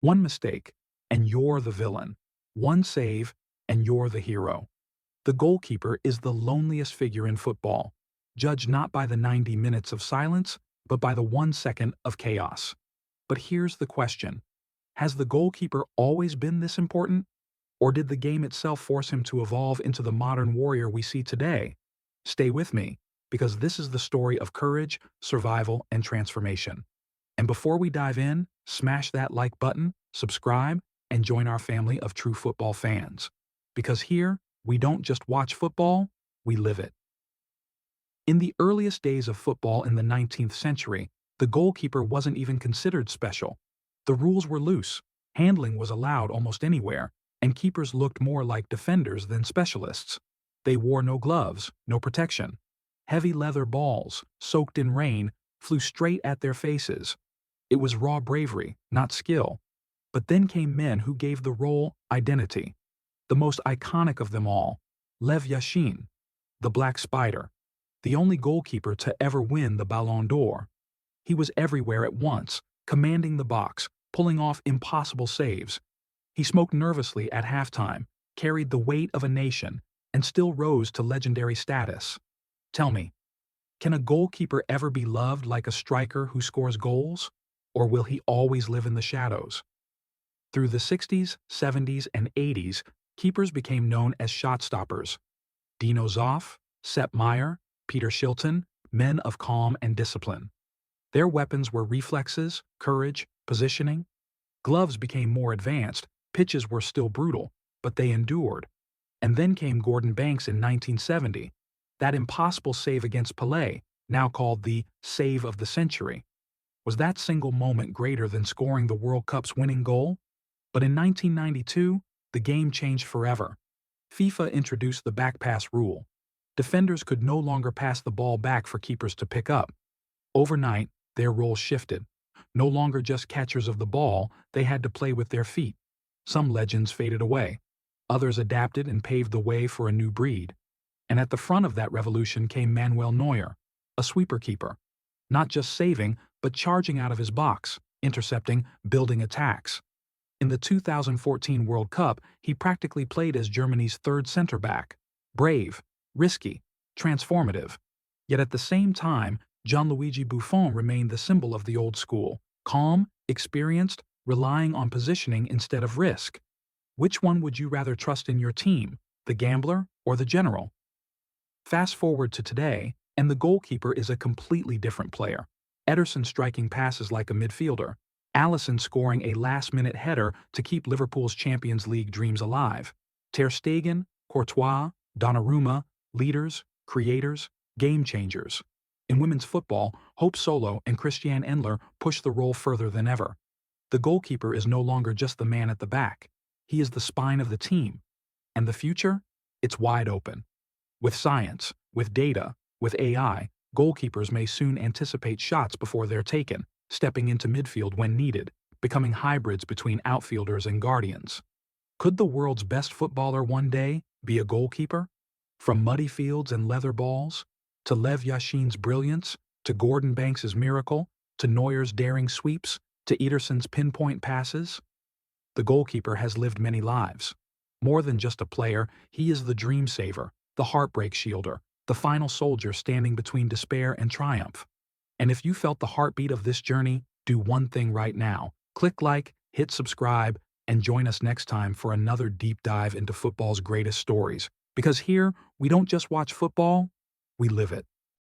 One mistake, and you're the villain. One save, and you're the hero. The goalkeeper is the loneliest figure in football, judged not by the 90 minutes of silence, but by the 1 second of chaos. But here's the question. Has the goalkeeper always been this important? Or did the game itself force him to evolve into the modern warrior we see today? Stay with me, because this is the story of courage, survival, and transformation. And before we dive in, smash that like button, subscribe, and join our family of true football fans. Because here, we don't just watch football, we live it. In the earliest days of football in the 19th century, the goalkeeper wasn't even considered special. The rules were loose, handling was allowed almost anywhere, and keepers looked more like defenders than specialists. They wore no gloves, no protection. Heavy leather balls, soaked in rain, flew straight at their faces. It was raw bravery, not skill. But then came men who gave the role identity. The most iconic of them all, Lev Yashin, the Black Spider, the only goalkeeper to ever win the Ballon d'Or. He was everywhere at once, commanding the box, pulling off impossible saves. He smoked nervously at halftime, carried the weight of a nation, and still rose to legendary status. Tell me, can a goalkeeper ever be loved like a striker who scores goals? Or will he always live in the shadows? Through the 60s, 70s, and 80s, keepers became known as shot stoppers. Dino Zoff, Sepp Maier, Peter Shilton, men of calm and discipline. Their weapons were reflexes, courage, positioning. Gloves became more advanced, pitches were still brutal, but they endured. And then came Gordon Banks in 1970, that impossible save against Pelé, now called the save of the century. Was that single moment greater than scoring the World Cup's winning goal? But in 1992, the game changed forever. FIFA introduced the back pass rule. Defenders could no longer pass the ball back for keepers to pick up. Overnight, their role shifted. No longer just catchers of the ball, they had to play with their feet. Some legends faded away. Others adapted and paved the way for a new breed. And at the front of that revolution came Manuel Neuer, a sweeper keeper. Not just saving, but charging out of his box, intercepting, building attacks. In the 2014 World Cup, he practically played as Germany's third center back. Brave, risky, transformative. Yet at the same time, Gianluigi Buffon remained the symbol of the old school, calm, experienced, relying on positioning instead of risk. Which one would you rather trust in your team, the gambler or the general? Fast forward to today, and the goalkeeper is a completely different player. Ederson striking passes like a midfielder. Alisson scoring a last-minute header to keep Liverpool's Champions League dreams alive. Ter Stegen, Courtois, Donnarumma, leaders, creators, game changers. In women's football, Hope Solo and Christiane Endler push the role further than ever. The goalkeeper is no longer just the man at the back. He is the spine of the team. And the future? It's wide open. With science, with data, with AI, goalkeepers may soon anticipate shots before they're taken, stepping into midfield when needed, becoming hybrids between outfielders and guardians. Could the world's best footballer one day be a goalkeeper? From muddy fields and leather balls, to Lev Yashin's brilliance, to Gordon Banks's miracle, to Neuer's daring sweeps, to Ederson's pinpoint passes? The goalkeeper has lived many lives. More than just a player, he is the dream saver, the heartbreak shielder, the final soldier standing between despair and triumph. And if you felt the heartbeat of this journey, do one thing right now. Click like, hit subscribe, and join us next time for another deep dive into football's greatest stories. Because here, we don't just watch football, we live it.